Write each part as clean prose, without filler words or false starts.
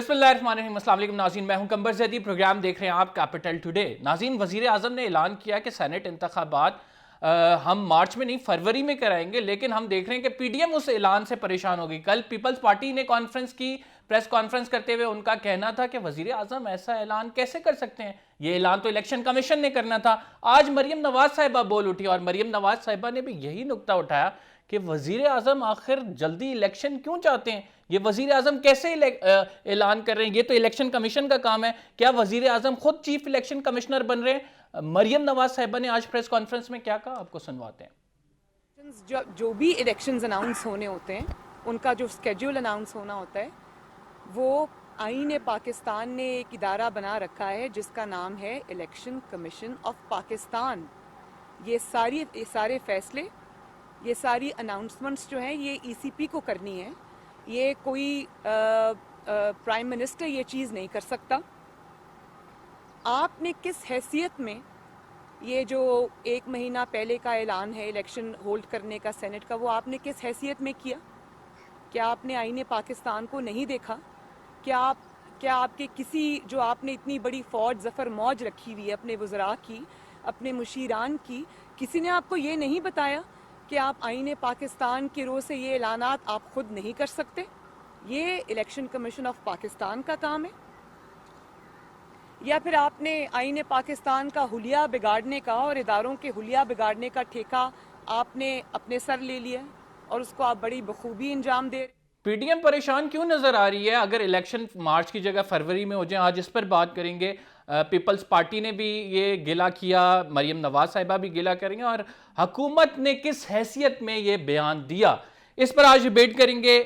बिस्मिल्लाहिर्रहमानिर्रहीम, अस्सलाम वालेकुम नाज़रीन, मैं हूं कंबर ज़ैदी। प्रोग्राम देख रहे हैं आप कैपिटल टुडे। नाज़रीन, वज़ीर आज़म ने ऐलान किया कि सेनेट इंतखाबात हम मार्च में नहीं फरवरी में कराएंगे, लेकिन हम देख रहे हैं कि पीडीएम उस ऐलान से परेशान हो गई। कल पीपल्स पार्टी ने कॉन्फ्रेंस की, प्रेस कॉन्फ्रेंस करते हुए उनका कहना था कि वज़ीर आज़म ऐसा ऐलान कैसे कर सकते हैं, ये ऐलान तो इलेक्शन कमीशन ने करना था। आज मरियम नवाज साहिबा बोल उठी और मरियम नवाज साहिबा ने भी यही नुक्ता उठाया कि वज़ीर आज़म आखिर जल्दी इलेक्शन क्यों चाहते हैं, ये वज़ीर आज़म कैसे ऐलान कर रहे हैं, ये तो इलेक्शन कमीशन का काम है। क्या वज़ीर आज़म खुद चीफ इलेक्शन कमिश्नर बन रहे हैं? मरियम नवाज साहिबा ने आज प्रेस कॉन्फ्रेंस में क्या कहा, आपको सुनवाते हैं। जो भी इलेक्शंस अनाउंस होने होते हैं, उनका जो स्केड्यूल अनाउंस होना होता है, वो आईन पाकिस्तान ने एक इदारा बना रखा है जिसका नाम है इलेक्शन कमीशन ऑफ पाकिस्तान। ये सारे फैसले, ये सारी अनाउंसमेंट्स जो हैं, ये ईसीपी को करनी है। ये कोई प्राइम मिनिस्टर ये चीज़ नहीं कर सकता। आपने किस हैसियत में ये जो 1 महीना पहले का ऐलान है इलेक्शन होल्ड करने का सेनेट का, वो आपने किस हैसियत में किया? क्या आपने आईने पाकिस्तान को नहीं देखा? क्या आपके किसी, जो आपने इतनी बड़ी फौज ज़फ़र मौज रखी हुई है अपने वज़रा की, अपने मुशीरान की, किसी ने आपको ये नहीं बताया कि आप आईने पाकिस्तान के रो से ये ऐलानात आप खुद नहीं कर सकते? ये इलेक्शन कमीशन ऑफ पाकिस्तान का काम है। या फिर आपने आईने पाकिस्तान का हुलिया बिगाड़ने का और इदारों के हुलिया बिगाड़ने का ठेका आपने अपने सर ले लिया और उसको आप बड़ी बखूबी अंजाम दे रहे। पीडीएम परेशान क्यों नजर आ रही है? अगर इलेक्शन मार्च की जगह फरवरी में हो जाए, आज इस पर बात करेंगे। पीपल्स पार्टी ने भी ये गिला किया, मरियम नवाज साहिबा भी गिला करेंगे, और हुकूमत ने किस हैसियत में ये बयान दिया, इस पर आज डिबेट करेंगे।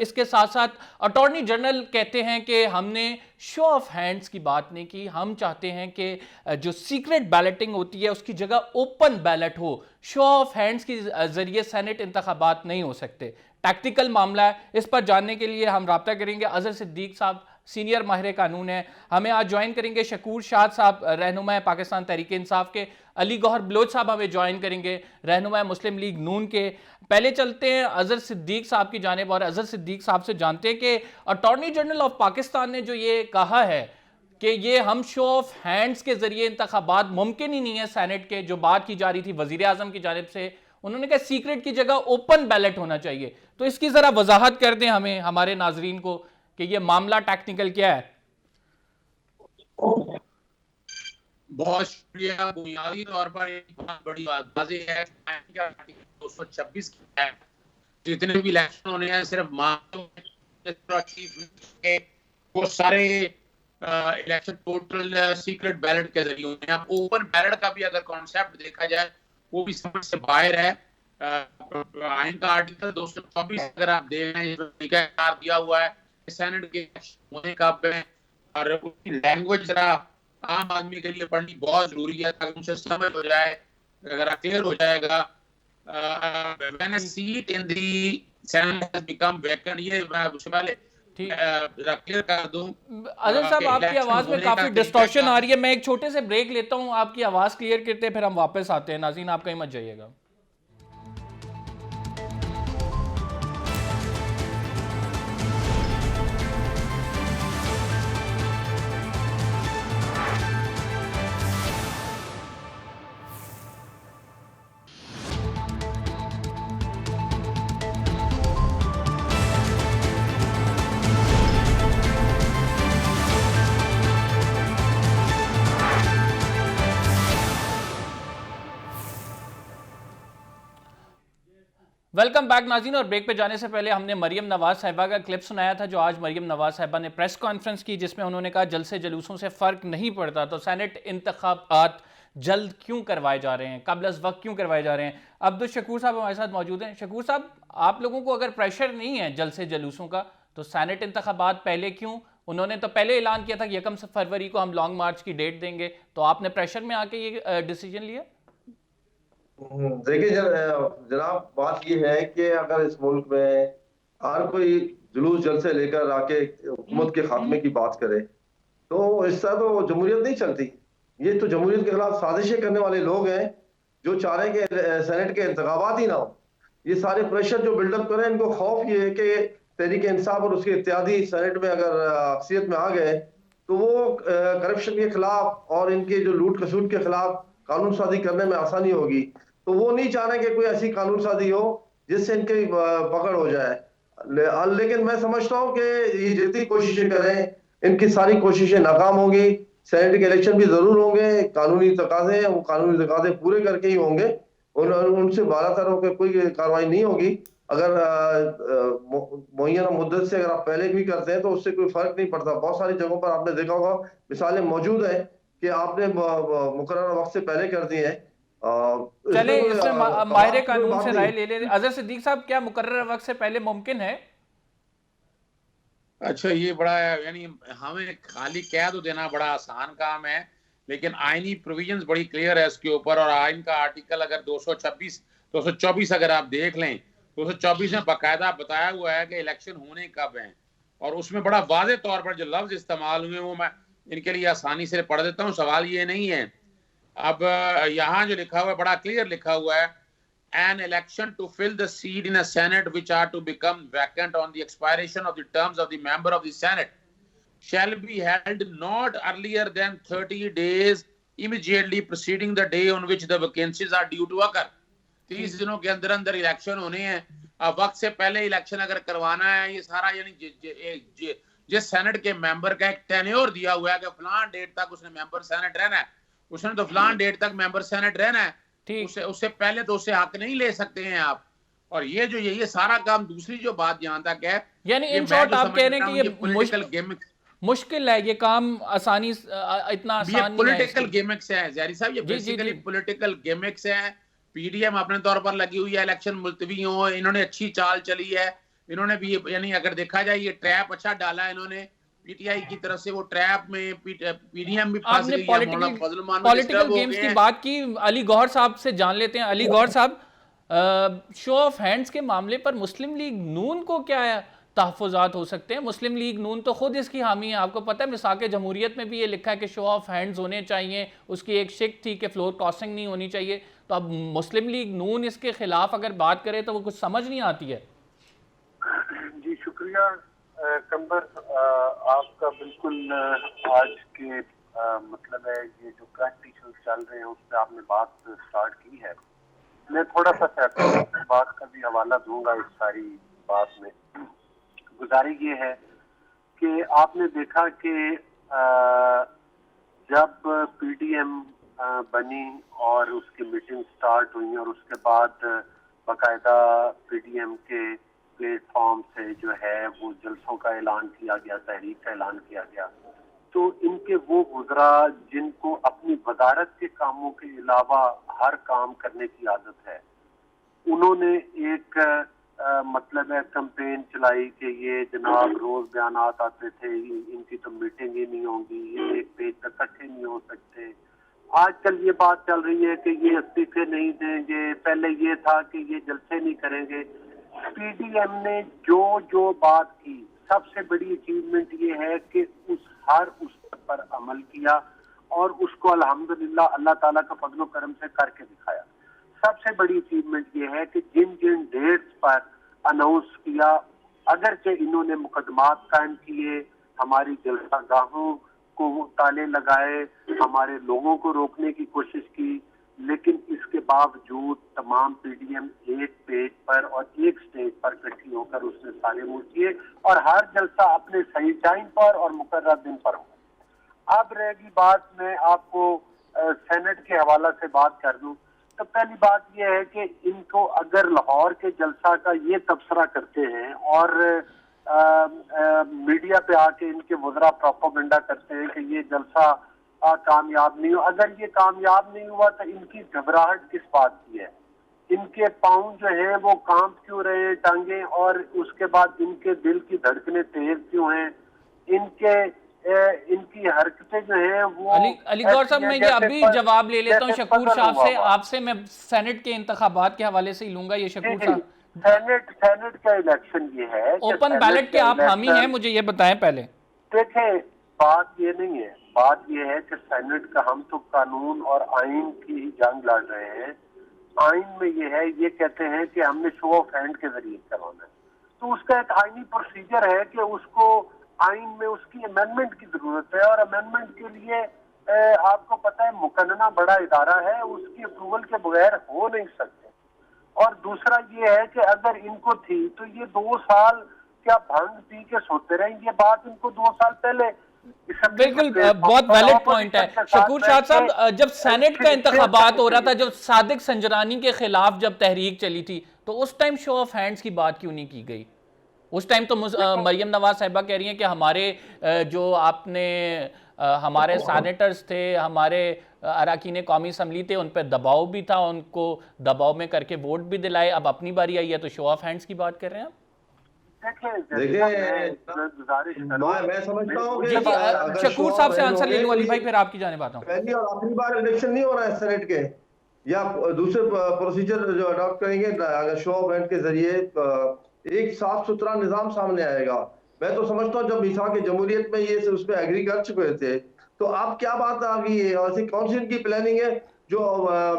इसके साथ साथ अटॉर्नी जनरल कहते हैं कि हमने शो ऑफ हैंड्स की बात नहीं की, हम चाहते हैं कि जो सीक्रेट बैलेटिंग होती है उसकी जगह ओपन बैलेट हो। शो ऑफ हैंड्स के जरिए सेनेट इंतखाबात नहीं हो सकते, टैक्टिकल मामला है। इस पर जानने के लिए हम राब्ता करेंगे। अजहर सिद्दीक साहब सीनियर माहिर कानून है, हमें आज ज्वाइन करेंगे। शकूर शाद साहब रहनुमा पाकिस्तान तहरीक इंसाफ के। अली गौहर बलोच साहब हमें ज्वाइन करेंगे, रहनुमा मुस्लिम लीग नून के। पहले चलते हैं अजहर सिद्दीक साहब की जानिब और अजहर सिद्दीक साहब से जानते हैं कि अटॉर्नी जनरल ऑफ पाकिस्तान ने जो ये कहा है कि ये हम शो ऑफ हैंड्स के जरिए इंतखाबात मुमकिन ही नहीं है सेनेट के, जो बात की जा रही थी वजीर आजम की जानिब से, उन्होंने कहा सीक्रेट की जगह ओपन बैलेट होना चाहिए। तो इसकी जरा वजाहत कर दें हमें, हमारे नाजरीन को, कि ये मामला टेक्निकल क्या है। बहुत शुक्रिया। बुनियादी तौर पर एक बहुत बड़ी बात वाज़ेह है, 226 की है, जितने भी इलेक्शन होने हैं सिर्फ वो सारे इलेक्शन टोटल सीक्रेट बैलेट के जरिए होने हैं। ओपन बैलेट का भी अगर कॉन्सेप्ट देखा जाए वो भी समझ से बाहर है। आइन का आर्टिकल 224 अगर आप देख रहे हैं, दिया हुआ है सेनेट के होने का, और उसकी लैंग्वेज जरा आम आदमी के लिए पढ़नी बहुत जरूरी है ताकि उनसे समझ हो जाए, अगर क्लियर हो जाएगा। when a seat in the Senate has become vacant, ये मैं उससे पहले क्लियर कर दूं। अजहर साहब, आपकी आवाज में काफी डिस्टॉर्शन आ रही है, मैं एक छोटे से ब्रेक लेता हूं, आपकी आवाज क्लियर करते हैं, फिर हम वापस आते हैं। नाज़रीन, आप कहीं मत जाइएगा। वेलकम बैक नाज़रीन। और ब्रेक पे जाने से पहले हमने मरियम नवाज साहिबा का क्लिप सुनाया था, जो आज मरियम नवाज साहिबा ने प्रेस कॉन्फ्रेंस की, जिसमें उन्होंने कहा जलसे जुलूसों से फ़र्क नहीं पड़ता, तो सेनेट इंतखाबात जल्द क्यों करवाए जा रहे हैं, कबल अज़ वक्त क्यों करवाए जा रहे हैं। अब्दुल शकूर साहब हमारे साथ मौजूद हैं। शकूर साहब, आप लोगों को अगर प्रेशर नहीं है जलसे जुलूसों का, तो सेनेट इंतखाबात पहले क्यों? उन्होंने तो पहले ऐलान किया था कि 1 फरवरी को हम लॉन्ग मार्च की डेट देंगे, तो आपने प्रेशर में आके ये डिसीजन लिया? देखिए जनाब, बात यह है कि अगर इस मुल्क में हर कोई जुलूस जलसे लेकर आके हुकूमत के खात्मे की बात करे तो इससे तो जमहूरियत नहीं चलती। ये तो जमहूरियत के खिलाफ साजिशें करने वाले लोग हैं जो चाह रहे हैं कि सेनेट के इंतखाबात ही ना हो। ये सारे प्रेशर जो बिल्डअप कर रहे हैं, इनको खौफ ये है कि तहरीक इंसाफ और उसके इत्यादि सेनेट में अगर अक्सियत में आ गए तो वो करप्शन के खिलाफ और इनके जो लूट खसूट के खिलाफ कानून साजी करने में आसानी होगी। तो वो नहीं चाह रहे कि कोई ऐसी कानून साजी हो जिससे इनकी पकड़ हो जाए। लेकिन मैं समझता हूँ कि ये जितनी कोशिशें करें इनकी सारी कोशिशें नाकाम होंगी। सेनेट के इलेक्शन भी जरूर होंगे, कानूनी तकाजे हैं, वो कानूनी तकाजे पूरे करके ही होंगे। उनसे बालातर होकर कोई कार्रवाई नहीं होगी। अगर मुय्यना मुद्दत से अगर आप पहले भी करते हैं तो उससे कोई फर्क नहीं पड़ता। बहुत सारी जगहों पर आपने देखा होगा, मिसालें मौजूद हैं कि आपने मुकर्रर वक्त से पहले कर दिए हैं। चले इसमें कोई इसमें कमाल माहिर की कोई कानून बात से नहीं। राय ले ले। अजहर सिद्दीक साहब, क्या मुकर्रर वक्त से पहले मुमकिन है? अच्छा, ये बड़ा यानी हमें खाली कह तो देना बड़ा आसान काम है, लेकिन आईनी प्रोविजंस बड़ी क्लियर है इसके ऊपर। और आइन का आर्टिकल अगर 224 अगर आप देख लें, 224 में बाकायदा बताया हुआ है कि इलेक्शन होने कब हैं, और उसमें बड़ा वाज़ेह तौर पर जो लफ्ज इस्तेमाल हुए वो मैं इनके लिए आसानी से पढ़ देता हूँ। सवाल ये नहीं है, अब यहाँ जो लिखा हुआ है बड़ा क्लियर लिखा हुआ है, an election to fill the seat in a senate which are to become vacant on the expiration of the terms of the member of the senate shall be held not earlier than 30 days immediately preceding the day on which the vacancies are due to occur। 30 दिनों के अंदर अंदर election होने हैं। अब वक्त से पहले इलेक्शन अगर करवाना है, ये सारा यानी जिस सेनेट के मेंबर का एक टेन्योर दिया हुआ है कि फलान डेट तक उसने मेंबर सेनेट रहना है, उसने तो फलान डेट तक मेंबर सेनेट रहना है, उससे पहले तो उससे हक नहीं ले सकते हैं आप। और ये सारा काम, दूसरी जो बात जहां तक है, यानी ये इन मैं शॉर्ट जो आप कह रहे समझता हैं हूँ कि ये पॉलिटिकल गिमिक्स, मुश्किल है ये काम, आसानी इतना ये आसान नहीं है पॉलिटिकल इसकी। गिमिक्स है जहरी साहब, ये जी जी बेसिकली जी। पॉलिटिकल गिमिक्स है। पीडीएम अपने तौर पर लगी हुई है इलेक्शन मुलतवी हो, इन्होंने अच्छी चाल चली है। इन्होंने भी यानी अगर देखा जाए ये ट्रैप अच्छा डाला है इन्होंने पीटीआई की तरफ से। वो ट्रैप में पीडीएम भी फंस आपने गई है, मौलाना फजल मान भी पॉलिटिकल डिस्टर्ब हो गेम्स गए की हैं। बात की, अली गौहर साहब से जान लेते हैं। अली गौहर साहब, शो ऑफ हैंड्स के मामले पर मुस्लिम लीग नून को क्या तहफ़्फ़ुज़ात हो सकते हैं? मुस्लिम लीग नून तो खुद इसकी हामी है। आपको पता है मिसाक जमहूरियत में भी ये लिखा है कि शो ऑफ हैंड्स होने चाहिए। उसकी एक शिक थी कि फ्लोर क्रॉसिंग नहीं होनी चाहिए। तो अब मुस्लिम लीग नून इसके खिलाफ अगर बात करे तो वो कुछ समझ नहीं आती है। जी शुक्रिया कंबर, आपका बिल्कुल आज के मतलब है ये जो करंट इश्यूज चल रहे हैं उस पर आपने बात स्टार्ट की है। मैं थोड़ा सा सेपरेट बात का भी हवाला दूंगा इस सारी बात में। गुजारिश ये है कि आपने देखा कि जब पीडीएम बनी और उसकी मीटिंग स्टार्ट हुई और उसके बाद बाकायदा पीडीएम के प्लेटफॉर्म से जो है वो जलसों का ऐलान किया गया, तहरीक का ऐलान किया गया, तो इनके वो गुजरा जिनको अपनी वजारत के कामों के अलावा हर काम करने की आदत है, उन्होंने एक मतलब है कैंपेन चलाई कि ये जनाब रोज बयानात आते थे, इनकी तो मीटिंग ही नहीं होगी, ये एक पेज तक इकट्ठे नहीं हो सकते। आजकल ये बात चल रही है कि ये इस्तीफे नहीं देंगे, पहले ये था कि ये जलसे नहीं करेंगे। पीडीएम ने जो जो बात की, सबसे बड़ी अचीवमेंट ये है कि उस पर अमल किया और उसको अल्हम्दुलिल्लाह अल्लाह ताला का फजल करम से करके दिखाया। सबसे बड़ी अचीवमेंट ये है कि जिन जिन डेट्स पर अनाउंस किया, अगरचे इन्होंने मुकदमात कायम किए, हमारी जलसागाहों को ताले लगाए, हमारे लोगों को रोकने की कोशिश की, लेकिन इसके बावजूद तमाम पीडीएम एक पेज पर और एक स्टेज पर इकट्ठी होकर उसने सारे मूव किए और हर जलसा अपने सही टाइम पर और मुकर्रर दिन पर हो। अब रहेगी बात, मैं आपको सेनेट के हवाला से बात कर दूं तो पहली बात यह है कि इनको अगर लाहौर के जलसा का ये तबसरा करते हैं और मीडिया पे आके इनके वज़रा प्रोपेगेंडा करते हैं कि ये जलसा कामयाब नहीं हो, अगर ये कामयाब नहीं हुआ तो इनकी घबराहट किस बात की है? इनके पाँव जो हैं वो कांप क्यों रहे हैं, टांगे, और उसके बाद इनके दिल की धड़कनें तेज क्यों हैं? इनकी हरकतें जो हैं वो अली गौर साहब, मैं ये अभी जवाब ले लेता हूँ शकूर साहब से। आपसे मैं सेनेट के इंतखाबात के हवाले से ही लूंगा। ये शकूर साहब, सेनेट का इलेक्शन ये है, ओपन बैलेट के आप हामी हैं, मुझे ये बताएं पहले। देखें, बात ये नहीं है, बात ये है कि सेनेट का हम तो कानून और आइन की ही जंग लड़ रहे हैं। आइन में ये है, ये कहते हैं कि हमने शो ऑफ हैंड के जरिए करवाना है। तो उसका एक आईनी प्रोसीजर है कि उसको आइन में उसकी अमेंडमेंट की जरूरत है, और अमेंडमेंट के लिए आपको पता है मुकन्ना बड़ा इदारा है, उसकी अप्रूवल के बगैर हो नहीं सकते। और दूसरा ये है कि अगर इनको थी तो ये 2 साल क्या भंग पी के सोते रहे, ये बात इनको 2 साल पहले बिल्कुल बहुत वैलिड पॉइंट है शकूर शाह साहब। जब सेनेट का इंतखाबात हो रहा था, जब सादिक संजरानी के खिलाफ जब तहरीक चली थी, तो उस टाइम शो ऑफ हैंड्स की बात क्यों नहीं की गई? उस टाइम तो मरियम नवाज साहिबा कह रही हैं कि हमारे जो आपने हमारे सैनेटर्स थे, हमारे अरकान कौमी असम्बली थे, उन पर दबाव भी था, उनको दबाव में करके वोट भी दिलाए। अब अपनी बारी आई है तो शो ऑफ हैंड्स की बात कर रहे हैं आप? देखिए मैं समझता हूँ कि शकूर साहब से आंसर ले लूं अली भाई, फिर आपकी जाने आता हूं। पहली और आखिरी बार इलेक्शन नहीं हो रहा है सेनेट के, या दूसरे प्रोसीजर जो अडॉप्ट करेंगे अगर शो ऑफ हैंड के जरिए एक साफ सुथरा निजाम सामने आएगा। मैं तो समझता हूँ जब मिसाल जमहूरियत में ये उस पर एग्री कर चुके थे, तो अब क्या बात आ गई है? और ऐसी कौन सी इनकी प्लानिंग है जो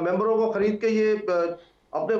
मेंबरों को खरीद के ये अपने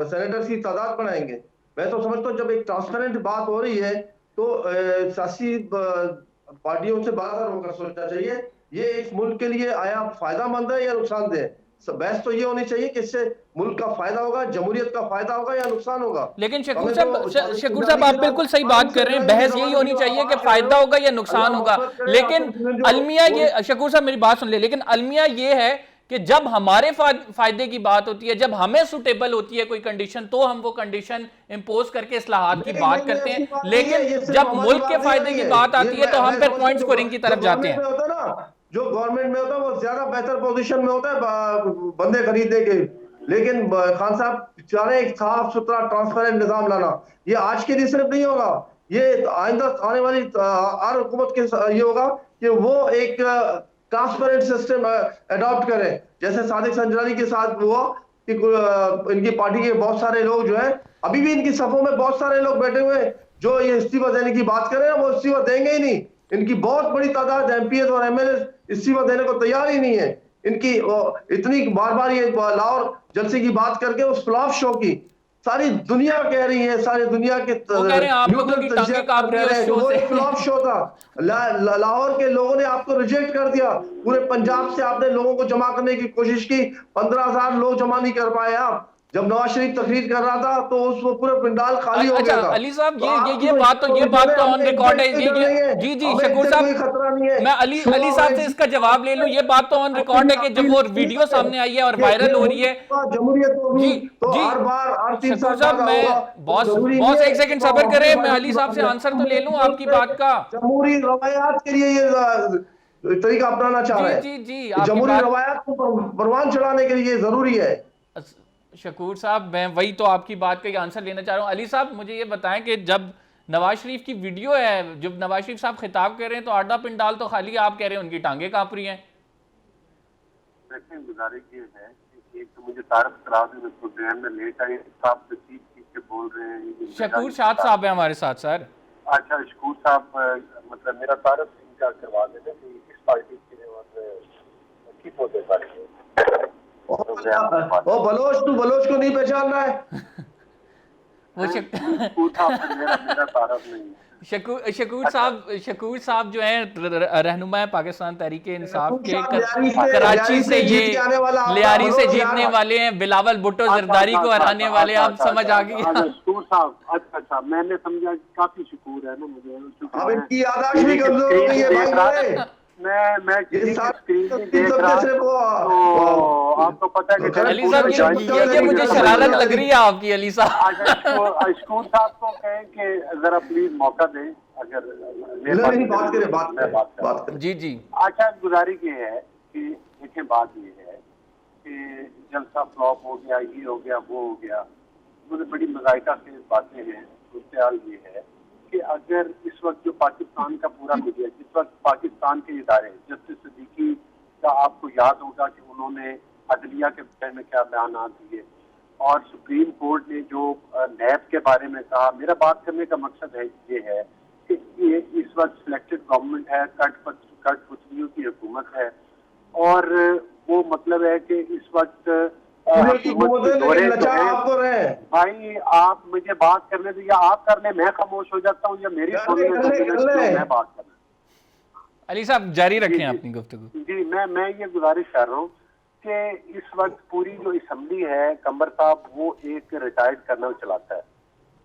सेनेटर्स की तादाद बढ़ाएंगे? मैं तो समझता हूँ जब एक ट्रांसपेरेंट बात हो रही है तो सियासी पार्टियों से बाहर होकर सोचना चाहिए ये इस मुल्क के लिए आया फायदामंद है या नुकसानदेह। बहस तो ये होनी चाहिए कि इससे मुल्क का फायदा होगा, जमहूरियत का फायदा होगा या नुकसान होगा। लेकिन शकूर साहब आप बिल्कुल सही बात कर रहे हैं, बहस यही होनी चाहिए कि फायदा होगा या नुकसान होगा। लेकिन अलमिया ये, शकूर साहब मेरी बात सुन ले, लेकिन अलमिया ये है कि जब हमारे फायदे की बात होती है, जब हमें सुटेबल होती है कोई कंडीशन, तो हम वो कंडीशन इंपोज करके इस्लाहात की बात करते हैं। लेकिन जब मुल्क के फायदे की बात आती है तो हम फिर पॉइंट स्कोरिंग की तरफ जाते हैं। जो गवर्नमेंट में होता है वो ज्यादा बेहतर पोजीशन में होता है बंदे खरीदने के, लेकिन खान साहब चाह रहे हैं एक साफ सुथरा ट्रांसपेरेंट निजाम लाना। ये आज के लिए सिर्फ नहीं होगा, ये आइंदा आने वाली हर हुकूमत के ये होगा कि वो एक ट्रांसपेरेंट सिस्टम अडॉप्ट करें, जैसे सादिक संजरानी के साथ हुआ कि इनकी पार्टी के बहुत सारे लोग जो है, अभी भी इनकी सफों में बहुत सारे लोग बैठे हुए हैं जो ये इस्तीफा देने की बात कर रहे हैं, वो इस्तीफा देंगे ही नहीं। इनकी बहुत बड़ी तादाद एमपीएस और एमएलए इस्तीफा देने को तैयार ही नहीं है। इनकी इतनी बार बार ये लाहौर जलसे की बात करके उस फ्लॉप शो की सारी दुनिया कह रही है, सारी दुनिया के फ्लॉप शो था। लाहौर के लोगों ने आपको रिजेक्ट कर दिया, पूरे पंजाब से आपने लोगों को जमा करने की कोशिश की, 15,000 लोग जमा नहीं कर पाए आप। जब नवाज शरीफ तकरीर कर रहा था तो उस वो पूरे पंडाल खाली हो गया था। अली साहब ये बात तो ऑन रिकॉर्ड है। जी शकूर साहब, खतरा नहीं है। मैं अली साहब से इसका जवाब ले लूं, ये बात तो ऑन रिकॉर्ड है कि जब वो वीडियो सामने आई है और वायरल हो रही है जमहूरियत होगी तो हर बार हर 3 साल साहब, मैं बॉस एक सेकंड सब्र करें, मैं अली साहब से आंसर तो ले लूं आपकी बात का। जमहूरी रवायात के लिए ये तरीका अपनाना चाह रहे हैं। जी जमहूरी रवायात को परवान चढ़ाने के लिए जरूरी है। शकूर साहब, मैं वही तो आपकी बात का आंसर लेना चाह रहा हूं। अली साहब मुझे ये बताएं कि जब नवाज शरीफ की वीडियो है, जब नवाज शरीफ साहब खिताब कर रहे हैं तो आधा पिंडाल तो खाली, आप कह रहे हैं उनकी टांगे कांप रही हैं। गुजारिश ये है कि एक तो मुझे तारफ करा दें, प्रोग्राम में लेट आए, आप तकलीफ के बोल रहे हैं। शकूर शाद साहब है हमारे साथ सर। अच्छा शकूर साहब, मतलब मेरा तारफ इनका करवा देना कि इस पार्टी के और किस होते पार्टी वो बलोच को नहीं पहचान रहा है। वो शकूर साहब जो है रहनुमा पाकिस्तान तहरीक इंसाफ के, कराची से ये लियारी से जीतने वाले हैं, बिलावल भुट्टो जरदारी को हराने वाले। आप समझ आ गई शकूर साहब? अच्छा मैंने समझा, काफी शकूर है ना मुझे। अब इनकी याददाश्त भी कमजोर हो गई है भाई। मैं देख रहा तो आपको पता है कि अली साहब ये मुझे शरारत लग रही है आपकी। अली साहब शकूर साहब को कहें कि जरा प्लीज मौका दें, अगर बात करें। जी अच्छा, गुजारिश ये है कि देखें, बात ये है कि जलसा फ्लॉप हो गया, ये हो गया, वो हो गया, मुझे बड़ी मज़ाइका से बातें हैं। सूरत ये है कि अगर इस वक्त जो पाकिस्तान का पूरा मीडिया, जिस वक्त पाकिस्तान के इदारे, जस्टिस सिद्दीकी का आपको याद होगा कि उन्होंने अदलिया के बारे में क्या बयान दिए, और सुप्रीम कोर्ट ने जो नैब के बारे में कहा। मेरा बात करने का मकसद है ये है कि ये इस वक्त सिलेक्टेड गवर्नमेंट है, कठपुतलियों की हुकूमत है, और वो मतलब है कि इस वक्त हुकूमत के दौरे जो है, आप तो रहे भाई आप मुझे बात करने दो, या आप कर ले मैं खामोश हो जाता हूँ, या मेरी सुनने दो, मैं बात कर। अली साहब जारी रखें अपनी गुफ्तगू। जी मैं ये गुजारिश कर रहा हूँ कि इस वक्त पूरी जो असेंबली है, कंबर साहब वो एक रिटायर्ड कर्नल चलाता है,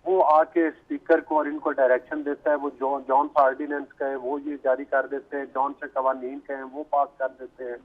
वो आके स्पीकर को और इनको डायरेक्शन देता है, वो जॉन सा ऑर्डिनेंस का है वो ये जारी कर देते हैं, जॉन से कवानीन का है वो पास कर देते हैं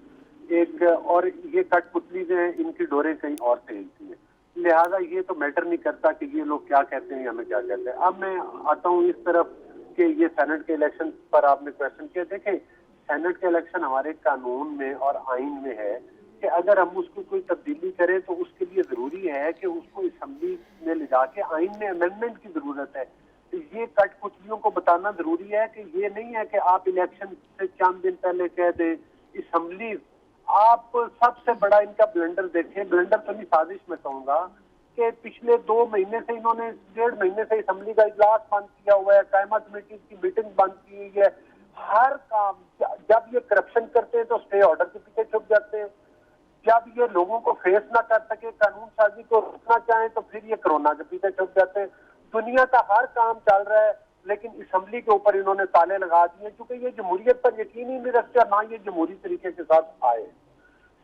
एक, और ये कठपुतली जो है इनकी डोरे कहीं और से हिलती है, लिहाजा ये तो मैटर नहीं करता कि ये लोग क्या कहते हैं या हमें क्या कहते हैं। अब मैं आता हूँ इस तरफ कि ये सेनेट के इलेक्शन पर आपने क्वेश्चन किया। देखें, सेनेट के इलेक्शन हमारे कानून में और आइन में है कि अगर हम उसको कोई तब्दीली करें तो उसके लिए जरूरी है कि उसको असेंबली में ले जाके आइन में अमेंडमेंट की जरूरत है। तो ये कठपुतलियों को बताना जरूरी है कि ये नहीं है कि आप इलेक्शन से चंद दिन पहले कह दें असेंबली। आप सबसे बड़ा इनका ब्लंडर देखें, ब्लंडर तो नहीं साजिश में कहूंगा, कि पिछले 2 महीने से इन्होंने 1.5 महीने से असेंबली का इजलास बंद किया हुआ है, कायमा कमेटी की मीटिंग बंद की हुई है। हर काम, जब ये करप्शन करते हैं तो स्टे ऑर्डर के पीछे छुप जाते हैं, जब ये लोगों को फेस ना कर सके, कानून साजी को रोकना चाहें तो फिर ये कोरोना के पीछे छुप जाते हैं। दुनिया का हर काम चल रहा है, लेकिन असेंबली के ऊपर इन्होंने ताले लगा दिए, क्योंकि ये जमहूरियत पर यकीन ही नहीं रखते, ना ये जमहूरी तरीके के साथ आए।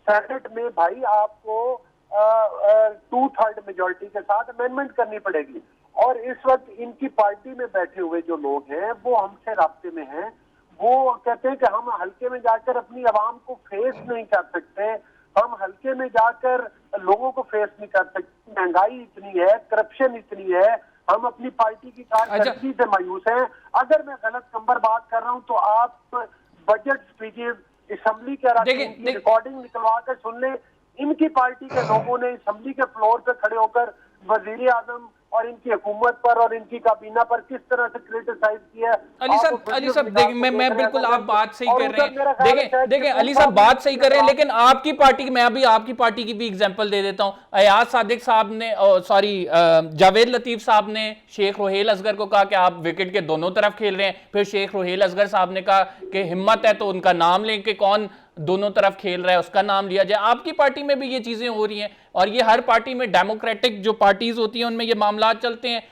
सेनेट में भाई आपको 2/3 मेजोरिटी के साथ अमेंडमेंट करनी पड़ेगी, और इस वक्त इनकी पार्टी में बैठे हुए जो लोग हैं वो हमसे राब्ते में हैं। वो कहते हैं कि हम हल्के में जाकर अपनी आवाम को फेस नहीं कर सकते, हम हल्के में जाकर लोगों को फेस नहीं कर सकते, महंगाई इतनी है, करप्शन इतनी है, हम अपनी पार्टी की कारकर्दगी से मायूस हैं। अगर मैं गलत नंबर बात कर रहा हूं तो आप बजट स्पीचेस असेंबली के रिकॉर्डिंग निकलवा कर सुन लें। इनकी पार्टी के लोगों ने असेंबली के फ्लोर पे खड़े होकर वजीर आजम और इनकी हुकूमत पर और इनकी काबीना पर किस तरह से क्रिटिसाइज किया। अली साहब देखिए, मैं बिल्कुल, आप बात सही कर रहे हैं। देखें अली साहब बात सही कर रहे हैं, लेकिन आपकी पार्टी, मैं अभी आपकी पार्टी की भी एग्जांपल दे देता हूं। अयाज सादिक साहब ने, सॉरी जावेद लतीफ साहब ने शेख रोहेल असगर को कहा कि आप विकेट के दोनों तरफ खेल रहे हैं। फिर शेख रोहेल असगर साहब ने कहा कि हिम्मत है तो उनका नाम लें कि कौन दोनों तरफ खेल रहा है, उसका नाम लिया जाए। आपकी पार्टी में भी ये चीजें हो रही हैं, और ये हर पार्टी में, डेमोक्रेटिक जो पार्टीज होती हैं उनमें ये मामला चलते हैं।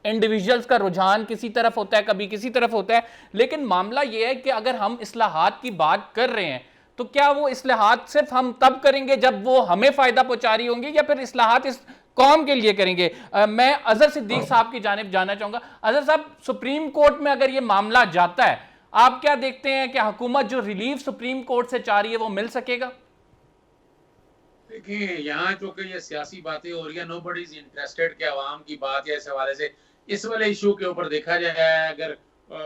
इंडिविजुअल्स का रुझान किसी तरफ होता है, कभी किसी तरफ होता है। लेकिन मामला ये है कि अगर हम इस्लाहात की बात कर रहे हैं तो क्या वो इस्लाहात सिर्फ हम तब करेंगे जब वो हमें फायदा पहुंचा रही होंगी, या फिर इस्लाहात इस कौम के लिए करेंगे? मैं अजहर सिद्दीक साहब की जानिब जाना चाहूंगा। अजहर साहब, सुप्रीम कोर्ट में अगर ये मामला जाता है, आप क्या देखते हैं कि हुकूमत जो रिलीफ सुप्रीम कोर्ट से चाह रही है वो मिल सकेगा? देखिए, यहाँ चूंकि ये सियासी बातें हो रही है, नोबडी इज इंटरेस्टेड कि आवाम की बात या इस हवाले से इस वाले इशू के ऊपर देखा जाए, अगर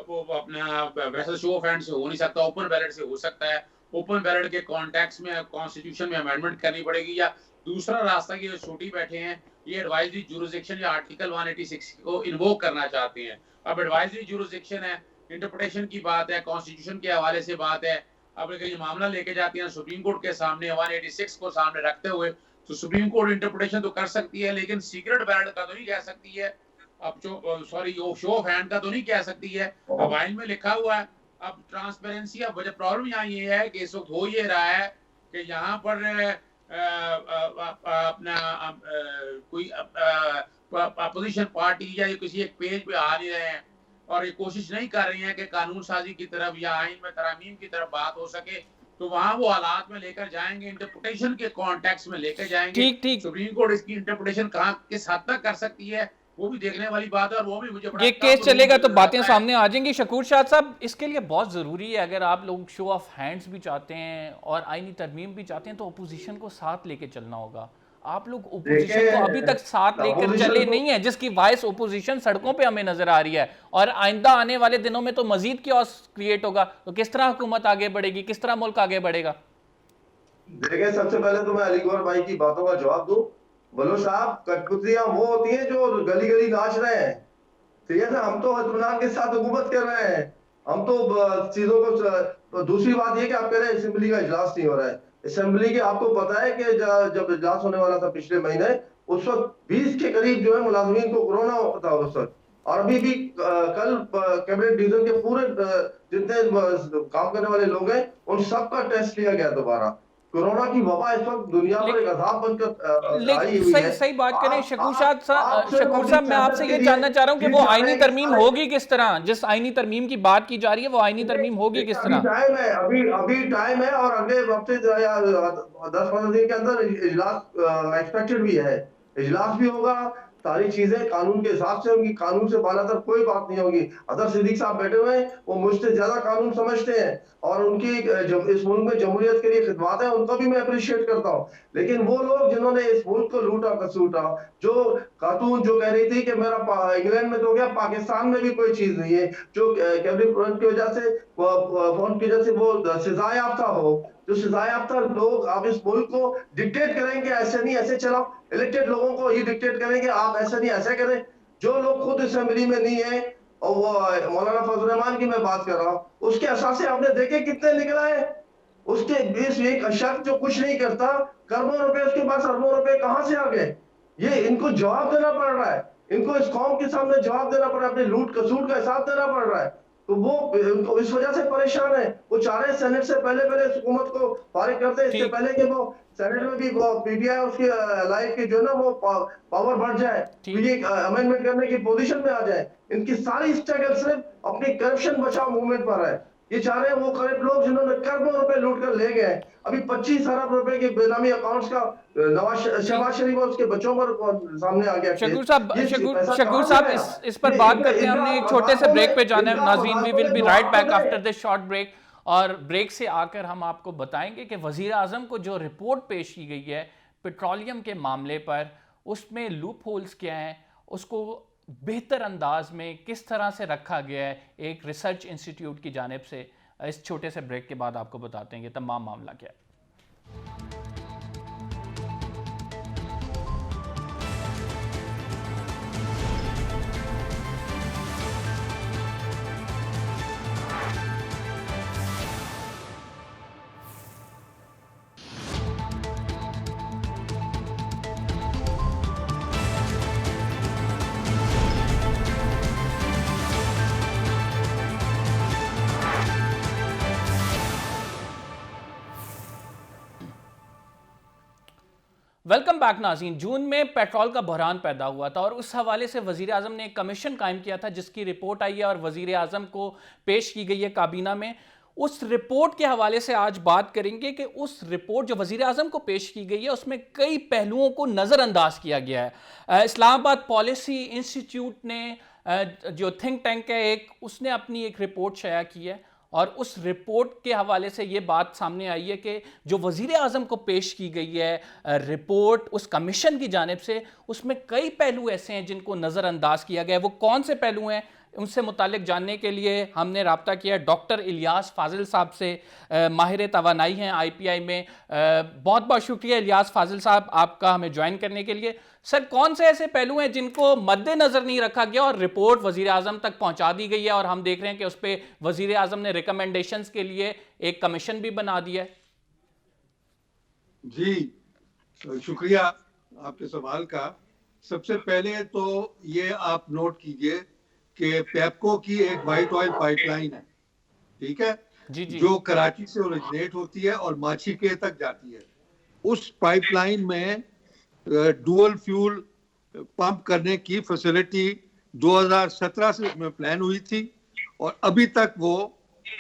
वो अपना वैसे शो ऑफ हैंड से हो नहीं सकता, ओपन बैलेट से हो सकता है। ओपन बैलेट के कॉन्टेक्स्ट में कॉन्स्टिट्यूशन में अमेंडमेंट करनी पड़ेगी, या दूसरा रास्ता की जो छोटी बैठे हैं ये एडवाइजरी जुरिसडिक्शन या आर्टिकल 186 को इन्वोक करना चाहते हैं। अब एडवाइजरी जुरिसडिक्शन है, इंटरप्रिटेशन की बात है, कॉन्स्टिट्यूशन के हवाले से बात है। अब अगर ये मामला लेके जाते हैं सुप्रीम कोर्ट के सामने 186 को सामने रखते हुए, तो सुप्रीम कोर्ट इंटरप्रिटेशन तो कर सकती है, लेकिन सीक्रेट बैलेट का तो नहीं कह सकती है। अब सॉरी शो ऑफ हैंड का तो नहीं कह सकती है। अब आइन में लिखा हुआ है। अब ट्रांसपेरेंसी, अब प्रॉब्लम यहाँ ये है कि इस वक्त हो ये रहा है कि यहाँ पर अपना कोई अपोजिशन पार्टी या किसी एक पेज पे आ नहीं रहे हैं, और ये कोशिश नहीं कर रही है कि कानून साजी की तरफ या आइन में तरामीम की तरफ बात हो सके, तो वहां वो हालात में लेकर जाएंगे, इंटरप्रिटेशन के कॉन्टेक्स्ट में लेकर जाएंगे। ठीक। सुप्रीम कोर्ट इसकी इंटरप्रिटेशन कहां किस हद तक कर सकती है वो भी देखने वाली बात है, और वो भी मुझे ये केस चलेगा तो बातें सामने आ जाएंगी। शकूर शाह साहब, इसके लिए बहुत जरूरी है, अगर आप लोग शो ऑफ हैंड्स भी चाहते हैं और आईनी तरमीम भी चाहते हैं, तो अपोजिशन को साथ लेके चलना होगा। आप लोग ओपोजिशन को अभी तक साथ लेकर चले नहीं है, जिसकी वॉइस ओपोजिशन सड़कों पे हमें नजर आ रही है, और आइंदा आने वाले दिनों में तो मजीद कियोस क्रिएट होगा। तो किस तरह हुकूमत आगे बढ़ेगी, किस तरह मुल्क आगे बढ़ेगा? देखिए, सबसे पहले तो मैं अलीगौर भाई की बातों का जवाब दूं। बोलो साहब, कठपुतलियां वो होती हैं जो गली गली नाच रहे हैं, ठीक है ना। हम तो इत्मीनान के साथ हुकूमत कर रहे हैं, हम तो चीजों को। दूसरी बात ये कि आप कह रहे हैं असेंबली का इजलास नहीं हो रहा है। असेंबली के आपको पता है कि जब इजलास होने वाला था पिछले महीने, उस वक्त 20 के करीब जो है मुलाजमीन को कोरोना होता था उस वक्त। और अभी भी कल कैबिनेट डिवीजन के पूरे जितने काम करने वाले लोग हैं उन सबका टेस्ट लिया गया दोबारा। कोरोना की वबा इस वक्त दुनिया पर एक अजाब बनकर आई लेकिन हुई सही है। सही बात करें शकूर साहब, सिर्फ शकूर अपनी साहब मैं आपसे सियासत ये के जानना चाह रहा हूँ कि वो ये चाह रहे आईनी हैं कि तरमीम होगी किस तरह, जिस आईनी तरमीम की बात की जा रही है वो आईनी तरमीम होगी किस अभी तरह? टाइम है, अभी टाइम है, और अगले हफ्ते या 10-15 दिन के अंदर इजलास एक्सपेक्टेड भी है। इजलास भी होगा, सारी चीजें कानून के हिसाब से होंगी, कानून से बालातर कोई बात नहीं होगी। अदर सिद्दीक साहब बैठे हुए हैं, वो मुझसे ज्यादा कानून समझते हैं और उनकी इस मुल्क में जमहूरियत के लिए खिदमत है, उनको भी मैं अप्रिशिएट करता हूँ। लेकिन वो लोग जिन्होंने इस मुल्क को लूटा कसूटा, जो खातून जो कह रही थी कि मेरा इंग्लैंड में तो हो गया, पाकिस्तान में भी कोई चीज नहीं है, जो कैबिनेट फ्रंट की वजह से फोन की वजह से वो सजा याफ्ता हो, जो सजा याफ्ता लोग अब इस मुल्क को डिक्टेट करेंगे ऐसे नहीं ऐसे चलाओ, इलेक्टेड लोगों को ही डिक्टेट करेंगे आप ऐसे नहीं ऐसे करें, जो लोग खुद असेंबली में नहीं है। और वो मौलाना फजल रहमान की मैं बात कर रहा हूँ, उसके असासे आपने देखे कितने निकला है, उसके बीच एक शख्स जो कुछ नहीं करता, करोड़ों रुपए उसके पास, अरबों रुपए कहां से आ गए? ये इनको जवाब देना पड़ रहा है, इनको इस कौम के सामने जवाब देना पड़ रहा है, अपने लूट कसूट का हिसाब देना पड़ रहा है। तो वो उनको इस वजह से परेशान है, वो चाह रहे हैं सेनेट से पहले इस हुकूमत को फारिग कर दे, इससे ठीक पहले कि वो सेनेट में भी वो पीटीआई उसकी लाइफ की जो है ना वो पावर बढ़ जाए, तो ठीक। ये अमेंडमेंट करने की पोजीशन में आ जाए। इनकी सारी स्ट्रगल सिर्फ अपनी करप्शन बचाओ मूवमेंट पर है। ये चाह रहे हैं वो करप्ट लोग जिन्होंने करोड़ों रुपए लूट कर ले गए, अभी 25 अरब रुपए के बेनामी अकाउंट्स का शहबाज शरीफ और उसके बच्चों पर सामने आ गया शकूर केस। साहब, ये शकूर पैसा शकूर कहां से साहब, आया? इस पर ये बात इनका करते हैं। इनका हमने एक आप छोटे से वजाकों ब्रेक में पे जाना है इनका नाज़रीन, वी वजाकों विल में बी जवाब राइट तो बैक दें। After this short break. और ब्रेक से आकर हम आपको बताएंगे कि वजीर आजम को जो रिपोर्ट पेश की गई है पेट्रोलियम के मामले पर, उसमें लूप होल्स क्या हैं, उसको बेहतर अंदाज में किस तरह से रखा गया है एक रिसर्च इंस्टीट्यूट की जानिब से। इस छोटे से ब्रेक के बाद आपको बताते हैं कि तमाम मामला क्या है। वेलकम बैक नाज़रीन। जून में पेट्रोल का बहरान पैदा हुआ था और उस हवाले से वजीर आजम ने एक कमीशन कायम किया था जिसकी रिपोर्ट आई है और वजीर आजम को पेश की गई है काबीना में। उस रिपोर्ट के हवाले से आज बात करेंगे कि उस रिपोर्ट जो वजीर आजम को पेश की गई है उसमें कई पहलुओं को नज़रअंदाज किया गया है। इस्लामाबाद पॉलिसी इंस्टीट्यूट ने जो थिंक टैंक है एक, उसने अपनी एक रिपोर्ट शाया की है और उस रिपोर्ट के हवाले से ये बात सामने आई है कि जो वज़ीर आज़म को पेश की गई है रिपोर्ट उस कमीशन की जानिब से, उसमें कई पहलू ऐसे हैं जिनको नज़रअंदाज किया गया है। वो कौन से पहलू हैं, उनसे मुतालिक जानने के लिए हमने रब्ता किया डॉक्टर इलियास फाजिल साहब से। माहिर तवानाई हैं IPI में। बहुत बहुत शुक्रिया इलियास फाजिल साहब आपका हमें ज्वाइन करने के लिए। सर, कौन से ऐसे पहलू हैं जिनको मद्देनजर नहीं रखा गया और रिपोर्ट वजीर आजम तक पहुंचा दी गई है और हम देख रहे हैं कि उस पर वजीर आजम ने रिकमेंडेशंस के लिए एक कमीशन भी बना दिया है? जी शुक्रिया आपके सवाल का। सबसे पहले तो ये आप नोट कीजिए कि पेप्को की एक वाइट ऑयल पाइपलाइन है, ठीक है, जी जी, जो कराची से ओरिजिनेट होती है और माछीके तक जाती है। उस पाइपलाइन में डुअल फ्यूल पंप करने की फैसिलिटी 2017 से उसमें प्लान हुई थी और अभी तक वो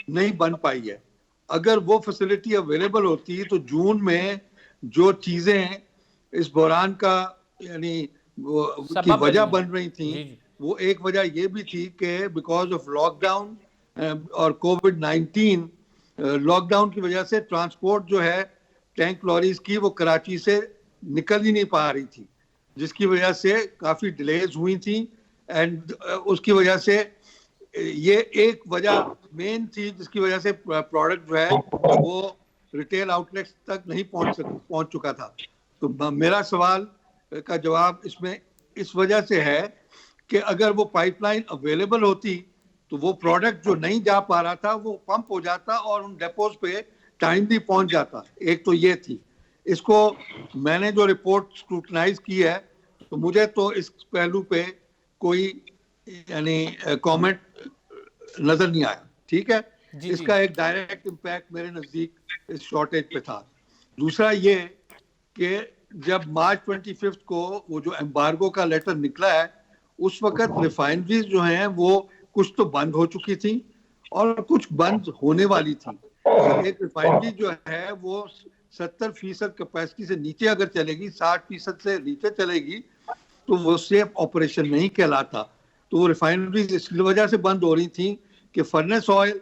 नहीं बन पाई है। अगर वो फैसिलिटी अवेलेबल होती तो जून में जो चीजें इस बहरान का यानी की वजह बन रही थी, वो एक वजह ये भी थी कि बिकॉज ऑफ लॉकडाउन और कोविड-19, लॉकडाउन की वजह से ट्रांसपोर्ट जो है टैंक लॉरीज की वो कराची से निकल ही नहीं पा रही थी, जिसकी वजह से काफी डिलेज हुई थी। एंड उसकी वजह से ये एक वजह मेन थी जिसकी वजह से प्रोडक्ट जो है वो रिटेल आउटलेट्स तक नहीं पहुंच चुका था। तो मेरा सवाल का जवाब इसमें इस वजह से है कि अगर वो पाइपलाइन अवेलेबल होती तो वो प्रोडक्ट जो नहीं जा पा रहा था वो पंप हो जाता और उन डेपोज पे टाइमली पहुंच जाता। एक तो ये थी। इसको मैंने जो रिपोर्ट स्क्रूटनाइज की है तो मुझे तो इस पहलू पे कोई यानी कमेंट नजर नहीं आया, ठीक है। इसका एक डायरेक्ट इम्पैक्ट मेरे नजदीक इस शॉर्टेज पे था। दूसरा ये कि जब मार्च 25 को वो जो एम्बार्गो का लेटर निकला है, उस वक्त रिफाइनरीज जो हैं वो कुछ तो बंद हो चुकी थी और कुछ बंद होने वाली थी। अगर एक रिफाइनरी जो है वो 70% कैपेसिटी से नीचे अगर चलेगी, 60% से नीचे चलेगी, तो वो सेफ ऑपरेशन नहीं कहलाता। तो वो रिफाइनरीज इस वजह से बंद हो रही थी कि फर्नेस ऑयल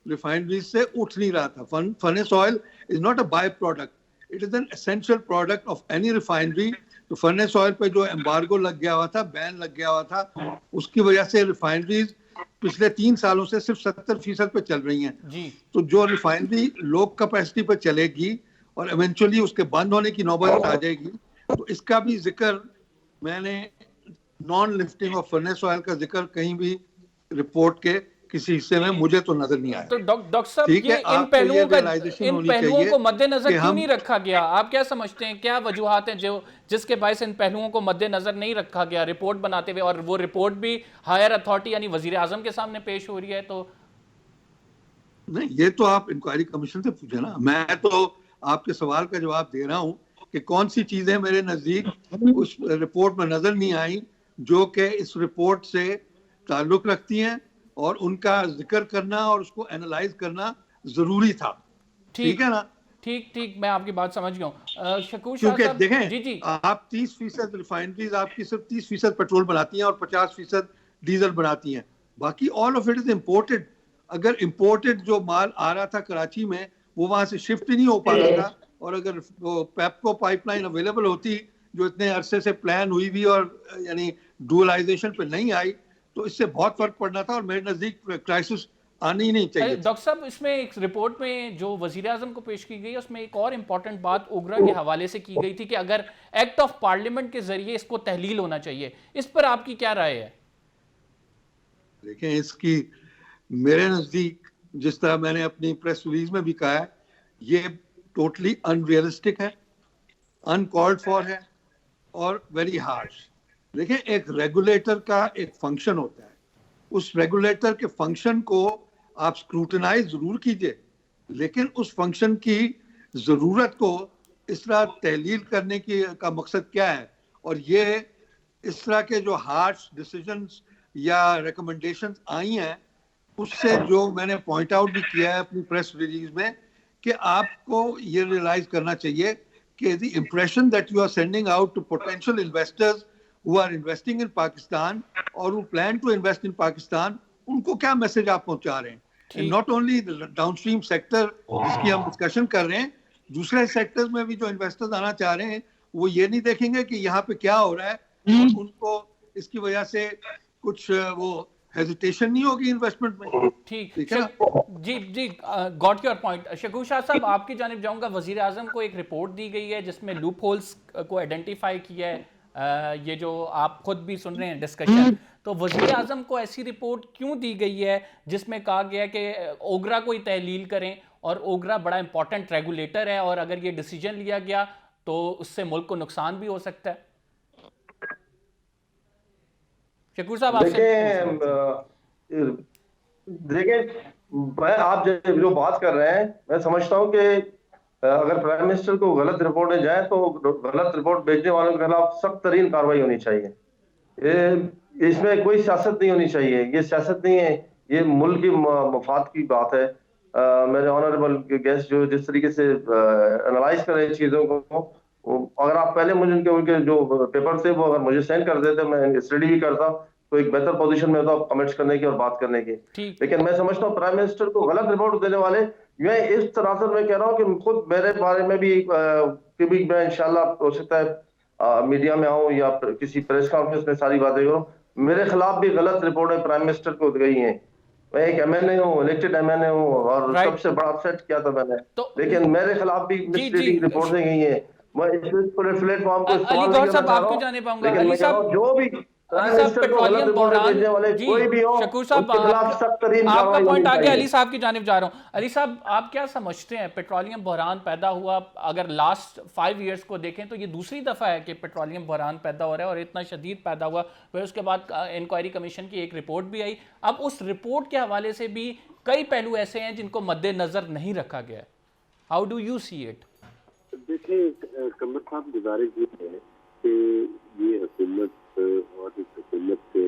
रिफाइनरीज से उठ नहीं रहा था। Furnace oil is not a by product, it is an essential product of any refinery. तो फर्नेस ऑयल पे जो एम्बार्गो लग गया हुआ था, बैन लग गया हुआ था, उसकी वजह से रिफाइनरीज पिछले 3 सालों से सिर्फ 70% पे चल रही हैं। जी। तो जो रिफाइनरी लो कैपेसिटी पे चलेगी और इवेंचुअली उसके बंद होने की नौबत आ जाएगी, तो इसका भी जिक्र मैंने non lifting of furnace oil का जिक्र कहीं भी रिपोर्ट के किसी हिस्से में मुझे तो नजर नहीं आया। तो डॉक्टर साहब, ठीक ये है, इन आपको पहलुओं ये का realization इन होनी पहलुओं चाहिए को मद्देनजर कि क्यों हम- नहीं रखा गया? आप क्या समझते हैं, क्या वजूहात हैं जो जिसके बायस इन पहलुओं को मद्देनजर नहीं रखा गया रिपोर्ट बनाते हुए, और वो रिपोर्ट भी हायर अथॉरिटी यानी वजीर आजम के सामने पेश हो रही है? तो नहीं, ये तो आप इंक्वायरी कमीशन से पूछे ना, मैं तो आपके सवाल का जवाब दे रहा हूँ कि कौन सी चीजें मेरे नजदीक उस रिपोर्ट में नजर नहीं आई जो कि इस रिपोर्ट से ताल्लुक रखती हैं और उनका जिक्र करना और उसको एनालाइज करना जरूरी था। ठीक है ना? ठीक ठीक, मैं आपकी बात समझ गया हूँ। शकूर शाह क्योंकि साहब, देखें, जी जी, आप 30% रिफाइनरीज आपकी सिर्फ 30% पेट्रोल बनाती हैं और 50% डीजल बनाती हैं, बाकी all of it is imported. अगर इम्पोर्टेड जो माल आ रहा था कराची में वो वहां से शिफ्ट ही नहीं हो पा रहा था, और अगर वो पेप्को पाइपलाइन अवेलेबल होती जो इतने अरसे से प्लान हुई भी और यानी डुअलाइजेशन पे नहीं आई, तो इससे बहुत फर्क पड़ना था और मेरे नजदीक क्राइसिस आनी ही नहीं चाहिए। डॉक्टर साहब, इसमें एक रिपोर्ट में जो वजीर आजम को पेश की गई है उसमें एक और इम्पॉर्टेंट बात ओगरा के हवाले से की गई थी कि अगर एक्ट ऑफ पार्लियामेंट के जरिए इसको तहलील होना चाहिए। इस पर आपकी क्या राय है? देखें, इसकी मेरे नजदीक, जिस तरह मैंने अपनी प्रेस रिलीज में भी कहा है, ये टोटली अनरियलिस्टिक है, अनकॉल्ड फॉर है और वेरी हार्श। देखें, एक रेगुलेटर का एक फंक्शन होता है, उस रेगुलेटर के फंक्शन को आप स्क्रूटनाइज जरूर कीजिए, लेकिन उस फंक्शन की जरूरत को इस तरह तहलील करने की का मकसद क्या है? और ये इस तरह के जो हार्श डिसीजंस या रिकमेंडेशंस आई हैं, उससे जो मैंने पॉइंट आउट भी किया है अपनी प्रेस रिलीज में, कि आपको ये रियलाइज करना चाहिए कि the impression that you are sending out to potential investors who are investing in Pakistan और who plan to invest in Pakistan, उनको क्या मैसेज आप पहुंचा रहे हैं? And not only downstream sector जिसकी हम डिस्कशन कर रहे हैं, दूसरे सेक्टर्स में भी जो इन्वेस्टर्स आना चाह रहे हैं वो ये नहीं देखेंगे कि यहाँ पे क्या हो रहा है, और उनको इसकी वजह से कुछ वो हेजिटेशन नहीं होगी इन्वेस्टमेंट में। ठीक है ना? जी जी, got your point. Shakoor Shah साहब, आपकी जानिब जाऊंगा। वजीर आजम को एक रिपोर्ट दी गई है जिसमें लूप होल्स को आइडेंटिफाई किया है, ये जो आप खुद भी सुन रहे हैं डिस्कशन। तो वजीर आजम को ऐसी रिपोर्ट क्यों दी गई है जिसमें कहा गया है कि ओगरा को ही तहलील करें, और ओगरा बड़ा इंपॉर्टेंट रेगुलेटर है और अगर ये डिसीजन लिया गया तो उससे मुल्क को नुकसान भी हो सकता है? शकूर साहब, मैं आप जो बात कर रहे हैं, मैं समझता हूं कि अगर प्राइम मिनिस्टर को गलत रिपोर्ट दे जाए तो गलत रिपोर्ट भेजने वालों के खिलाफ सख्त तरीन कार्रवाई होनी चाहिए। इसमें कोई सियासत नहीं होनी चाहिए, ये सियासत नहीं है, ये मुल्क की मफाद की बात है। मेरे ऑनरेबल गेस्ट जो जिस तरीके से एनालाइज कर रहे हैं चीजों को, अगर आप पहले मुझे उनके जो पेपर थे वो अगर मुझे सेंड कर देते, मैं स्टडी भी करता तो एक बेहतर पोजीशन में होता कमेंट्स करने की और बात करने की। लेकिन मैं समझता हूँ प्राइम मिनिस्टर को गलत रिपोर्ट देने वाले, मैं इस तरह से मैं कह रहा हूँ कि खुद मेरे बारे में भी कभी मैं इंशाल्लाह हो सकता है मीडिया में आऊं या किसी प्रेस कॉन्फ्रेंस में सारी बातें करूं, मेरे खिलाफ भी गलत रिपोर्टें प्राइम मिनिस्टर को गई हैं। मैं एक एमएनए हूँ, इलेक्टेड एमएनए हूँ, और सबसे बड़ा अपसेट किया था मैंने, लेकिन मेरे खिलाफ भी मिसलीडिंग रिपोर्टें गई हैं। मैं इस प्लेटफॉर्म को अली गौहर साहब, आपको जाने पाऊंगा। अली साहब, जो भी पेट्रोलियम बहरान, जी शकूर साहब, आपका पॉइंट आ गया। अली साहब की जानिब जा रहा हूं। अली साहब, आप क्या समझते हैं, पेट्रोलियम बहरान पैदा हुआ, अगर लास्ट 5 इयर्स को देखें तो ये दूसरी दफा है कि पेट्रोलियम बहरान पैदा हो रहा है और इतना शदीद पैदा हुआ, फिर उसके बाद इंक्वायरी कमीशन की एक रिपोर्ट भी आई। अब उस रिपोर्ट के हवाले से भी कई पहलू ऐसे हैं जिनको मद्देनजर नहीं रखा गया। How do you see it? देखिए कमर साहब, गुजारिश ये है कि ये हुकूमत और इस हुकूमत के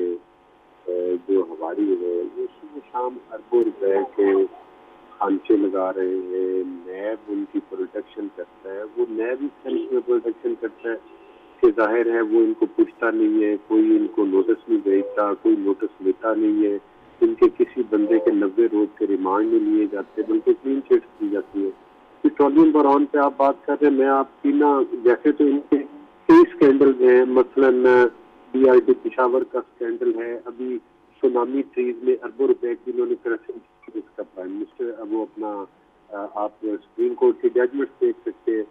जो हवारी है वो सुबह शाम अरबों रुपए के खांचे लगा रहे हैं। नैब उनकी प्रोटेक्शन करता है, वो नैब इस सेंस में प्रोटेक्शन करता है कि जाहिर है वो इनको पूछता नहीं है, कोई इनको नोटिस नहीं भेजता, कोई नोटिस लेता नहीं है, इनके किसी बंदे के 90 रोज के रिमांड में लिए जाते, बल्कि क्लीन चिट की जाती है। पेट्रोलियम बरौन पे आप बात कर रहे हैं, मैं आपकी ना, जैसे तो इनके कई स्कैंडल हैं, मसलन DRT पिशावर का स्कैंडल है, अभी सुनामी ट्रीज में अरबों रुपए की इन्होंने करप्शन की, इसका प्राइम मिनिस्टर, अब वो अपना आप सुप्रीम कोर्ट की जजमेंट देख सकते हैं।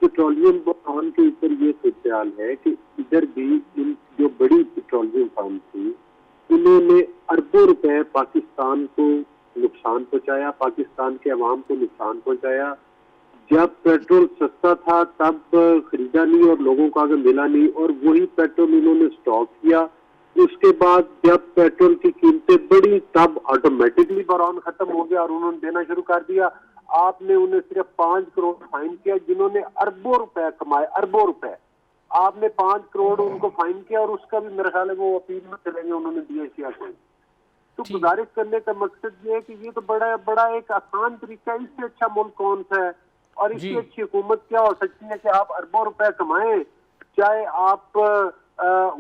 पेट्रोलियम बरौन के ऊपर ये सूरत है कि इधर भी इन जो बड़ी पेट्रोलियम फर्म थी उन्होंने अरबों रुपए पाकिस्तान को नुकसान पहुंचाया, पाकिस्तान के अवाम को नुकसान पहुंचाया। जब पेट्रोल सस्ता था तब खरीदा नहीं और लोगों को आगे मिला नहीं, और वही पेट्रोल इन्होंने स्टॉक किया। उसके बाद जब पेट्रोल की कीमतें बढ़ी तब ऑटोमेटिकली बरौन खत्म हो गया और उन्होंने देना शुरू कर दिया। आपने उन्हें सिर्फ 5 करोड़ फाइन किया, जिन्होंने अरबों रुपए कमाए, अरबों रुपए। आपने 5 करोड़ उनको फाइन किया और उसका भी मेरे ख्याल है वो अपील में चलेंगे, उन्होंने DSCR को। तो गुजारिश करने का मकसद ये है कि ये तो बड़ा एक आसान तरीका है, इससे अच्छा मुल्क कौन सा है और इससे अच्छी हुकूमत क्या हो सकती है कि आप अरबों रुपए कमाएं, चाहे आप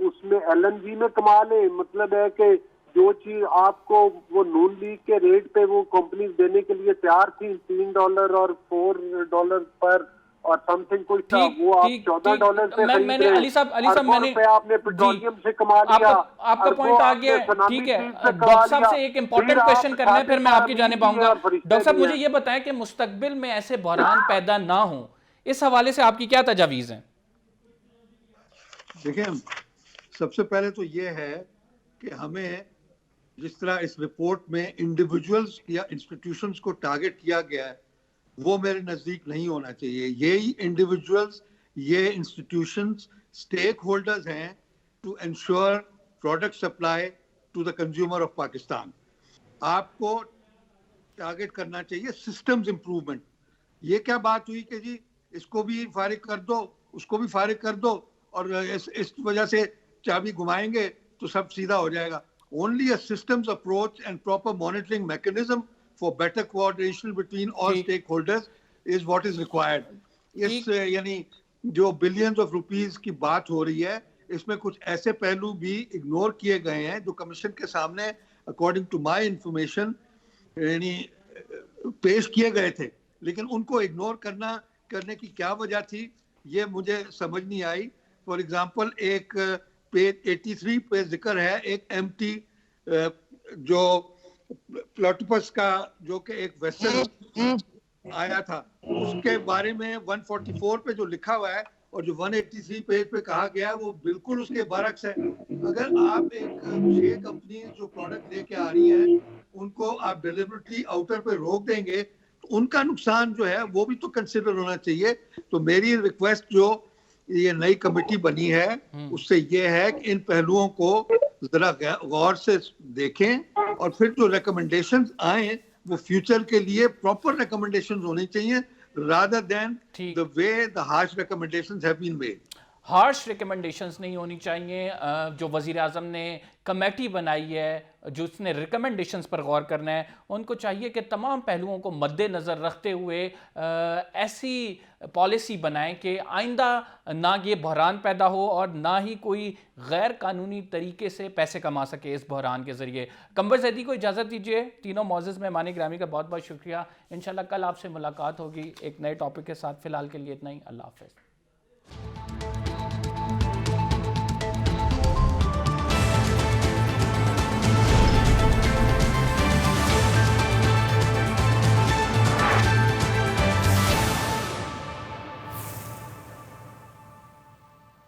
उसमें LNG में कमा लें। मतलब है कि जो चीज आपको वो नून लीग के रेट पे वो कंपनीज देने के लिए तैयार थी, $3 और $4 पर और समथिंग कुछ था, वो आप $14 से खरीद रहे हैं। अली साहब मैंने आपने पेट्रोलियम से कमा लिया, आपका पॉइंट आ गया। ठीक है, डॉक्टर साहब से एक इंपॉर्टेंट क्वेश्चन करना है, फिर मैं आपकी जाने पाऊंगा। डॉक्टर साहब मुझे ये बताएं कि मुस्तकबिल में ऐसे बहरान पैदा ना हो, इस हवाले से आपकी क्या तजावीज हैं? देखिए, सबसे पहले तो ये है कि हमें जिस तरह इस रिपोर्ट में इंडिविजुअल्स या इंस्टीट्यूशंस को टारगेट किया गया है वो मेरे नजदीक नहीं होना चाहिए। यही इंडिविजुअल्स, ये इंस्टीट्यूशंस स्टेक होल्डर्स हैं to ensure product supply to the consumer of Pakistan. आपको टारगेट करना चाहिए सिस्टम्स इंप्रूवमेंट। ये क्या बात हुई कि जी इसको भी फारिग कर दो, उसको भी फारिग कर दो और इस वजह से चाबी घुमाएंगे तो सब सीधा हो जाएगा। Only a systems approach and proper monitoring mechanism for better coordination between all stakeholders is what is required. इस यानी जो बिलियंस ऑफ रुपीस की बात हो रही है, इसमें कुछ ऐसे पहलू भी इग्नोर किए गए हैं जो कमीशन के सामने अकॉर्डिंग टू माय इंफॉर्मेशन यानी पेश किए गए थे, लेकिन उनको इग्नोर करने की क्या वजह थी ये मुझे समझ नहीं आई। फॉर एग्जांपल एक पेज 83 पे जिक्र है एक एम्प्टी जो प्लॉटिपस का जो कि एक वेसल आया था, उसके बारे में 144 पे जो लिखा हुआ है और जो 183 पेज पे कहा गया है वो बिल्कुल उसके बरक्स है। अगर आप एक 6 कंपनी जो प्रोडक्ट लेके आ रही हैं उनको आप डिलिबरेटली आउटर पे रोक देंगे तो उनका नुकसान जो है वो भी तो कंसिडर होना चाहिए। तो मेरी रिक्वेस्ट जो ये नई कमेटी बनी है उससे ये है कि इन पहलुओं को जरा गौर से देखें और फिर जो रिकमेंडेशंस आए वो फ्यूचर के लिए प्रॉपर रिकमेंडेशंस होने चाहिए rather than the way the harsh recommendations have been made. Harsh recommendations नहीं होनी चाहिए। जो वज़ीर आज़म ने कमेटी बनाई है जो उसने रिकमेंडेशंस पर गौर करना है, उनको चाहिए कि तमाम पहलुओं को मद्देनज़र रखते हुए ऐसी पॉलिसी बनाएं कि आइंदा ना ये बहरान पैदा हो और ना ही कोई गैर कानूनी तरीके से पैसे कमा सके इस बहरान के ज़रिए। कंबर ज़ैदी को इजाज़त दीजिए। तीनों मौज़िज़ मेहमान ग्रामी का बहुत बहुत शुक्रिया। इंशाल्लाह कल आपसे मुलाकात होगी एक नए टॉपिक के साथ। फ़िलहाल के लिए इतना ही। अल्लाह हाफ़िज़।